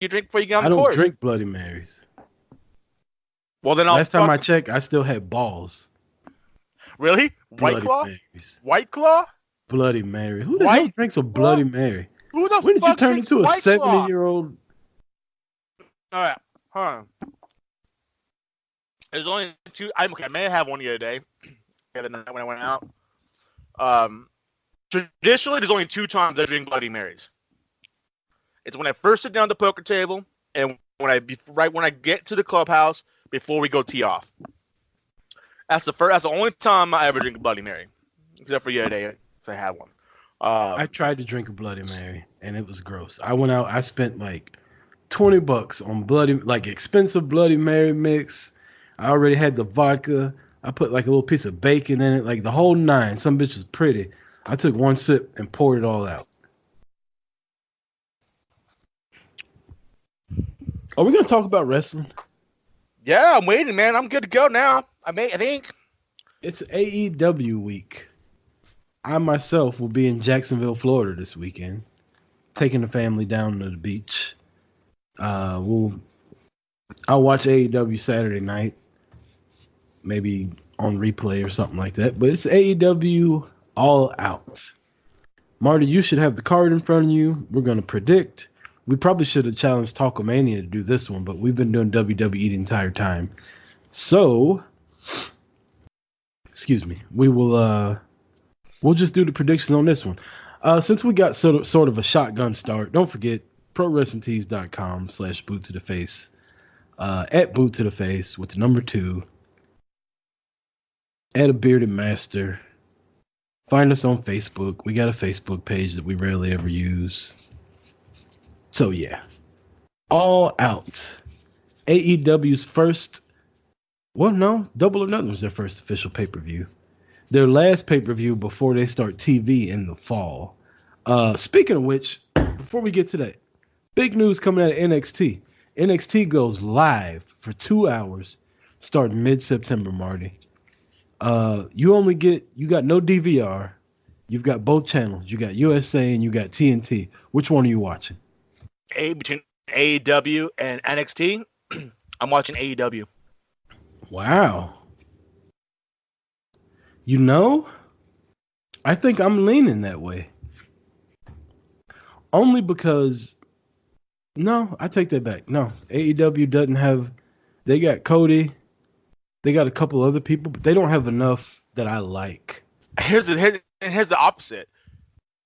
you drink before you get on I the don't course? drink Bloody Marys. Well, then Last time I checked, I still had balls. Really? White Bloody Claw? Marys. White Claw? Bloody Mary. Who the hell White drinks a Claw? Bloody Mary? Who the When did you fuck turn drinks into a White Claw? 70-year-old? All right, hold on. There's only two. I may have one the other day. The other night when I went out. Traditionally, there's only 2 times I drink Bloody Marys. It's when I first sit down at the poker table, and right when I get to the clubhouse before we go tee off. That's the only time I ever drink a Bloody Mary, except for the other day if I had one. I tried to drink a Bloody Mary, and it was gross. I went out. I spent like $20 on expensive Bloody Mary mix. I already had the vodka. I put like a little piece of bacon in it, like the whole 9. Some bitch was pretty. I took 1 sip and poured it all out. Are we gonna talk about wrestling? Yeah, I'm waiting, man. I'm good to go now. I think It's AEW week. I myself will be in Jacksonville, Florida this weekend, taking the family down to the beach. I'll watch AEW Saturday night, maybe on replay or something like that. But it's AEW All Out. Marty, you should have the card in front of you. We're gonna predict. We probably should have challenged Talkomania to do this one, but we've been doing WWE the entire time. So, excuse me. We'll just do the predictions on this one. Since we got sort of a shotgun start, don't forget ProWrestlingTees.com/boot to the face. At boot to the face with the number 2. At a bearded master. Find us on Facebook. We got a Facebook page that we rarely ever use. So yeah, All Out. AEW's first. Well, no, Double or Nothing was their first official pay-per-view. Their last pay-per-view before they start TV in the fall. Speaking of which, before we get to that, big news coming out of NXT. NXT goes live for 2 hours, starting mid-September, Marty. You got no DVR. You've got both channels. You got USA and you got TNT. Which one are you watching? between AEW and NXT, I'm watching AEW. Wow. You know, I think I'm leaning that way. Only because, no, I take that back. No, AEW doesn't have, they got Cody, they got a couple other people, but they don't have enough that I like. Here's the opposite.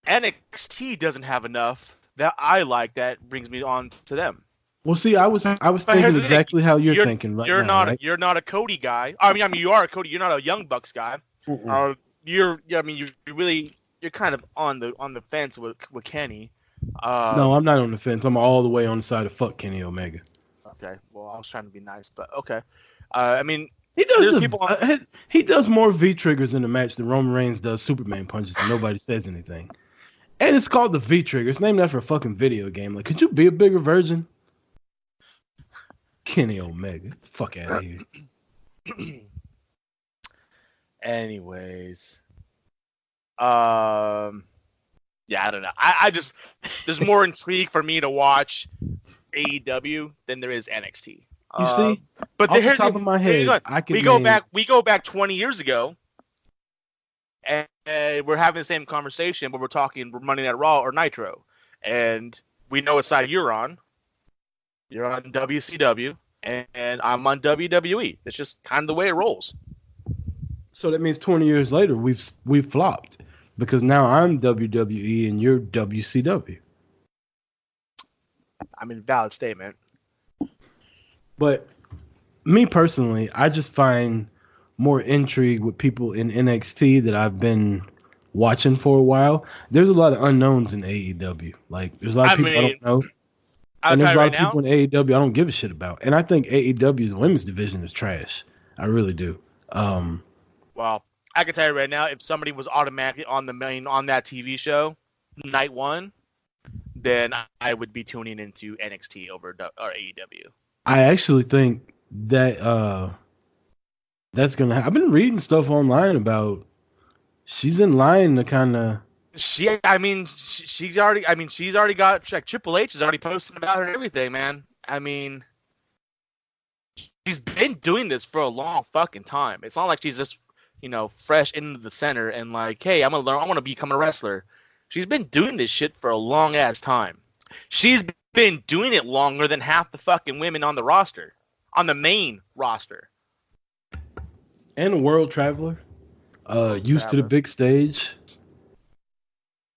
NXT doesn't have enough that I like that brings me on to them. Well, see, I was thinking exactly how you're thinking right now. You're not a Cody guy. I mean, you are a Cody. You're not a Young Bucks guy. You're kind of on the fence with Kenny. No, I'm not on the fence. I'm all the way on the side of fuck Kenny Omega. Okay, well, I was trying to be nice, but okay. I mean, he does more V triggers in the match than Roman Reigns does Superman punches, and nobody says anything. And it's called the V trigger. It's named after a fucking video game. Like, could you be a bigger virgin? Kenny Omega, get the fuck out of here. Anyways, yeah, I don't know. I just there's more intrigue for me to watch AEW than there is NXT. You see, but off the top of my head, we go back 20 years ago, and we're having the same conversation, but we're talking Monday Night Raw or Nitro, and we know what side you're on. You're on WCW, and I'm on WWE. It's just kind of the way it rolls. So that means 20 years later, we've flopped because now I'm WWE and you're WCW. I mean, valid statement. But me personally, I just find more intrigue with people in NXT that I've been watching for a while. There's a lot of unknowns in AEW. Like, there's a lot of people I don't know. And there's a lot of people in AEW I don't give a shit about. And I think AEW's women's division is trash. I really do. Well, I can tell you right now, if somebody was automatically on that TV show, night one, then I would be tuning into NXT over AEW. I actually think that that's gonna. I've been reading stuff online about she's in line to kind of She's already. I mean, she's already got like Triple H is already posting about her and everything, man. I mean, she's been doing this for a long fucking time. It's not like she's just, fresh into the center and like, hey, I'm gonna learn. I want to become a wrestler. She's been doing this shit for a long ass time. She's been doing it longer than half the fucking women on the roster, on the main roster. And a world traveler, used to the big stage.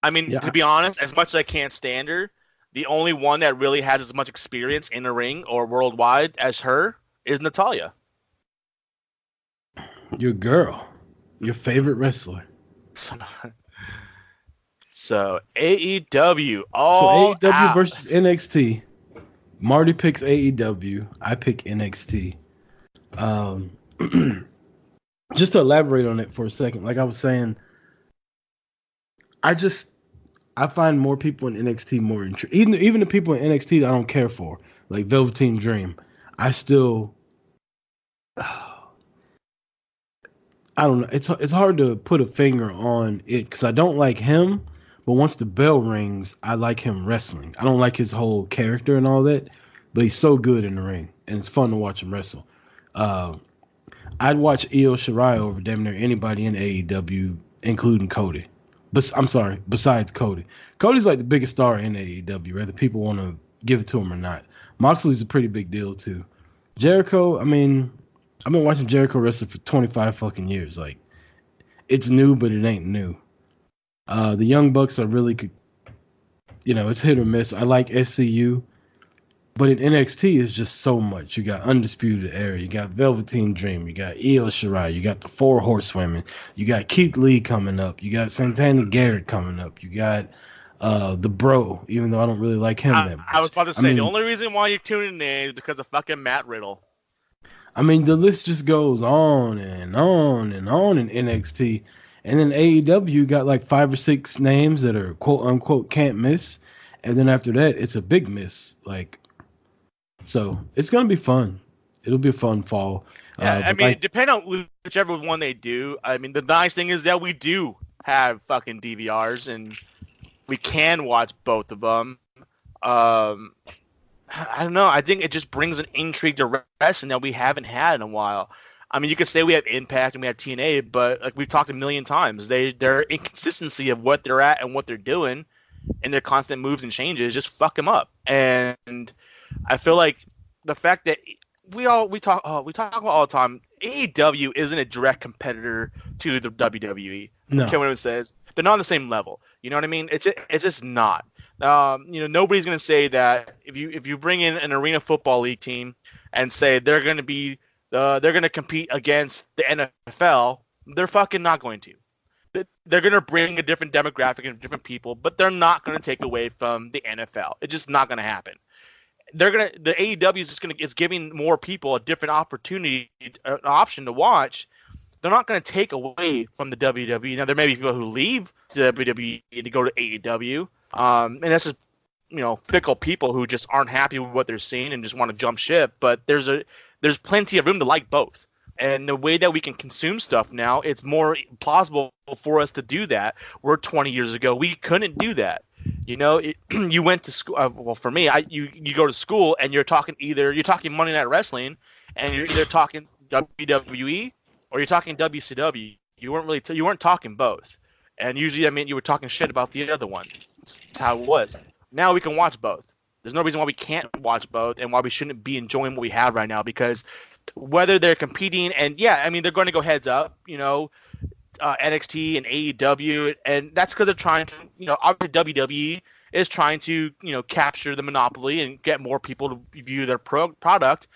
I mean, to be honest, as much as I can't stand her, the only one that really has as much experience in the ring or worldwide as her is Natalya. Your girl. Your favorite wrestler. So AEW All AEW Out versus NXT. Marty picks AEW. I pick NXT. Just to elaborate on it for a second, like I was saying, I find more people in NXT more intriguing. Even the people in NXT that I don't care for, like Velveteen Dream, I still, I don't know. It's hard to put a finger on it because I don't like him, but once the bell rings, I like him wrestling. I don't like his whole character and all that, but he's so good in the ring, and it's fun to watch him wrestle. I'd watch Io Shirai over damn near anybody in AEW, including Cody. Besides Cody. Cody's like the biggest star in AEW, whether people want to give it to him or not. Moxley's a pretty big deal, too. Jericho, I mean, I've been watching Jericho wrestle for 25 fucking years. Like, it's new, but it ain't new. The Young Bucks are really, it's hit or miss. I like SCU. But in NXT, it's just so much. You got Undisputed Era. You got Velveteen Dream. You got Io Shirai. You got the Four Horsewomen. You got Keith Lee coming up. You got Santana Garrett coming up. You got the Bro, even though I don't really like him that much. I was about to say, the only reason why you're tuning in is because of fucking Matt Riddle. I mean, the list just goes on and on and on in NXT. And then AEW got like 5 or 6 names that are quote-unquote can't miss. And then after that, it's a big miss. So it's gonna be fun. It'll be a fun fall. Yeah, depending on whichever one they do. I mean, the nice thing is that we do have fucking DVRs and we can watch both of them. I don't know. I think it just brings an intrigue to wrestling that we haven't had in a while. I mean, you could say we have Impact and we have TNA, but like we've talked a million times, their inconsistency of what they're at and what they're doing, and their constant moves and changes just fuck them up. And I feel like the fact that we talk about all the time, AEW isn't a direct competitor to the WWE. No. Okay, what it says, they're not on the same level. You know what I mean? It's just not. Nobody's gonna say that if you bring in an Arena Football League team and say they're gonna compete against the NFL, they're fucking not going to. They're going to bring a different demographic and different people, but they're not going to take away from the NFL. It's just not going to happen. The AEW is giving more people a different opportunity, an option to watch. They're not going to take away from the WWE. Now there may be people who leave to WWE to go to AEW, and that's just fickle people who just aren't happy with what they're seeing and just want to jump ship. But there's plenty of room to like both. And the way that we can consume stuff now, it's more plausible for us to do that. Where 20 years ago, we couldn't do that. You went to school. Well, for me, you go to school and you're talking Monday Night Wrestling, and you're either talking WWE or you're talking WCW. You weren't talking both. And usually, that meant you were talking shit about the other one. That's how it was. Now we can watch both. There's no reason why we can't watch both and why we shouldn't be enjoying what we have right now, because whether they're competing, and they're going to go heads up, NXT and AEW, and that's because they're trying to, obviously WWE is trying to, capture the monopoly and get more people to view their product,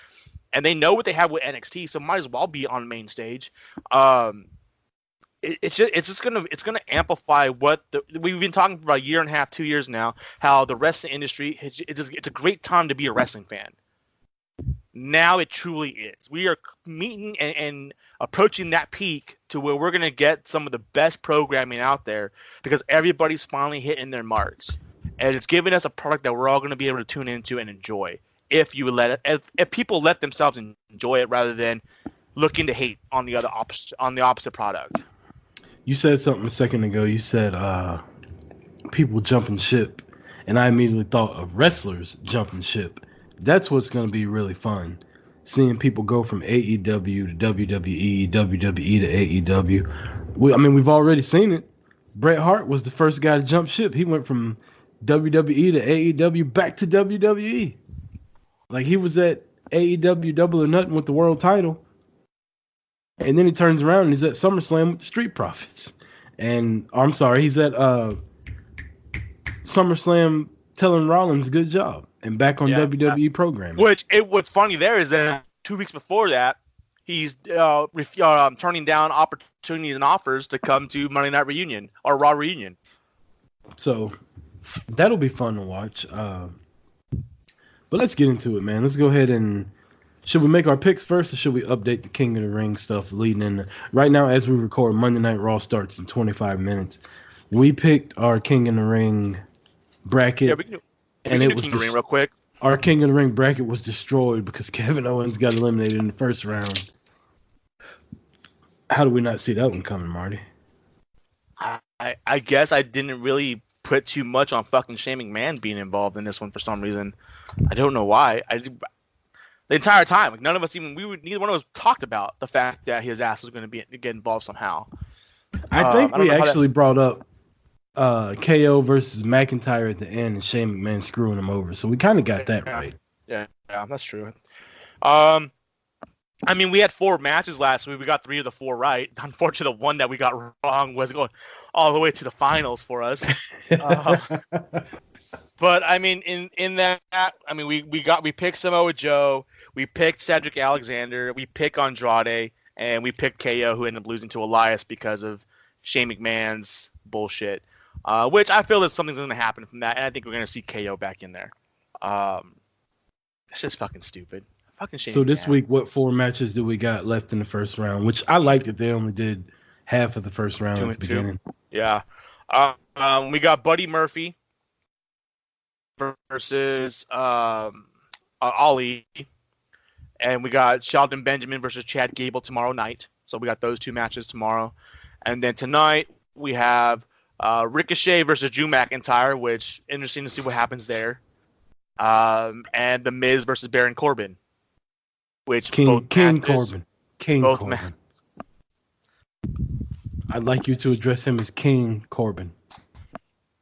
and they know what they have with NXT, so might as well be on main stage. It's gonna amplify what we've been talking for about a year and a half, 2 years now, how the wrestling industry, it's a great time to be a wrestling fan. Now it truly is. We are meeting and approaching that peak to where we're going to get some of the best programming out there, because everybody's finally hitting their marks. And it's giving us a product that we're all going to be able to tune into and enjoy if people let themselves enjoy it rather than looking to hate on the opposite product. You said something a second ago. You said people jumping ship, and I immediately thought of wrestlers jumping ship. That's what's going to be really fun. Seeing people go from AEW to WWE, WWE to AEW. We've already seen it. Bret Hart was the first guy to jump ship. He went from WWE to AEW back to WWE. Like, he was at AEW Double or Nothing with the world title. And then he turns around and he's at SummerSlam with the Street Profits. And, I'm sorry, he's at SummerSlam telling Rollins good job and back on WWE programming. What's funny there is that 2 weeks before that, he's turning down opportunities and offers to come to Monday Night Reunion or Raw Reunion. So that'll be fun to watch. But let's get into it, man. Let's go ahead and should we make our picks first, or should we update the King of the Ring stuff leading in? Right now, as we record, Monday Night Raw starts in 25 minutes. We picked our King of the Ring bracket, and it was King of the Ring real quick. Our King of the Ring bracket was destroyed because Kevin Owens got eliminated in the first round. How do we not see that one coming, Marty? I guess I didn't really put too much on fucking Shane McMahon being involved in this one for some reason. I don't know why. The entire time, like, neither one of us talked about the fact that his ass was going to get involved somehow. I think we actually brought up KO versus McIntyre at the end and Shane McMahon screwing him over. So we kind of got that right. Yeah, that's true. We had 4 matches last week. We got 3 of the 4 right. Unfortunately, the one that we got wrong was going all the way to the finals for us. But in that, we picked Samoa Joe, we picked Cedric Alexander, we picked Andrade, and we picked KO, who ended up losing to Elias because of Shane McMahon's bullshit. Which I feel that something's going to happen from that, and I think we're going to see KO back in there. It's just fucking stupid. Fucking Shane So McMahon. this week, what 4 matches do we got left in the first round? Which I like that they only did half of the first round at the beginning. Yeah. We got Buddy Murphy versus Ali. And we got Shelton Benjamin versus Chad Gable tomorrow night. So we got those 2 matches tomorrow. And then tonight we have Ricochet versus Drew McIntyre, which interesting to see what happens there. And The Miz versus Baron Corbin. Which King Corbin. I'd like you to address him as King Corbin.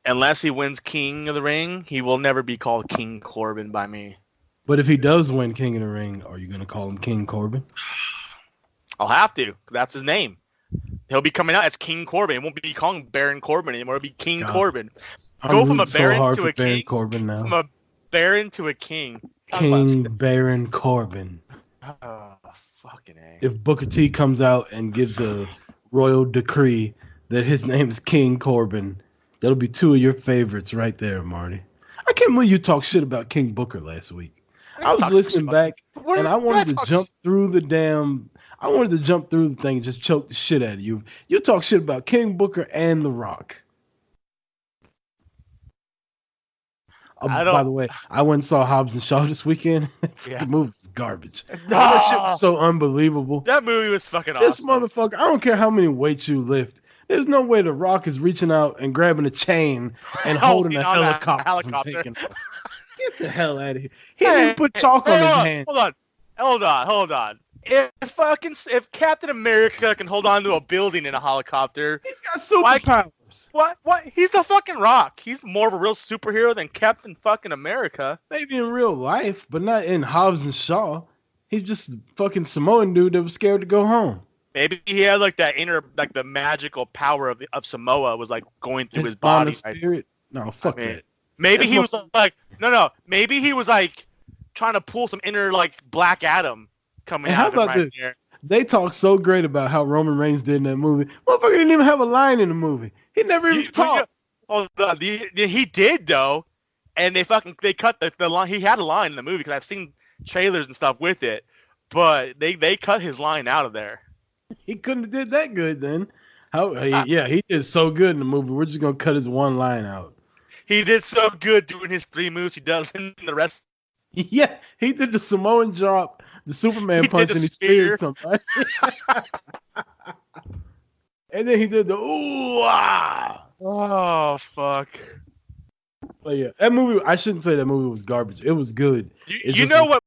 Unless he wins King of the Ring, he will never be called King Corbin by me. But if he does win King of the Ring, are you going to call him King Corbin? I'll have to, 'cause that's his name. He'll be coming out as King Corbin. It won't be calling Baron Corbin anymore. It'll be King Corbin. Go from a Baron to a King. Corbin now. From a Baron to a King. King Baron Corbin. Oh, fucking A. If Booker T comes out and gives a royal decree that his name is King Corbin, that'll be 2 of your favorites right there, Marty. I can't believe you talked shit about King Booker last week. I was listening back, and I wanted to jump through the thing and just choke the shit out of you. You talk shit about King Booker and The Rock. By the way, I went and saw Hobbs and Shaw this weekend. The movie was garbage. That shit was so unbelievable. That movie was fucking awesome. This motherfucker, I don't care how many weights you lift. There's no way The Rock is reaching out and grabbing a chain and holding a helicopter. Get the hell out of here. He didn't put chalk on his hand. Hold on. If Captain America can hold on to a building in a helicopter, he's got superpowers. What? He's the fucking Rock. He's more of a real superhero than Captain fucking America. Maybe in real life, but not in Hobbs and Shaw. He's just a fucking Samoan dude that was scared to go home. Maybe he had like that inner, like the magical power of Samoa was like going through his body. Spirit? No, fuck that. Maybe he was like, no. Maybe he was like trying to pull some inner like Black Adam coming out of him right here. They talk so great about how Roman Reigns did in that movie. Motherfucker didn't even have a line in the movie. He never even talked. He did though, and they cut the line. He had a line in the movie because I've seen trailers and stuff with it, but they cut his line out of there. He couldn't have did that good then. He did so good in the movie. We're just gonna cut his one line out. He did so good doing his 3 moves he does in the rest. Yeah, he did the Samoan drop, the Superman punch, and he speared somebody. And then he did the ooh ah. Oh fuck! But yeah, that movie. I shouldn't say that movie was garbage. It was good. You know what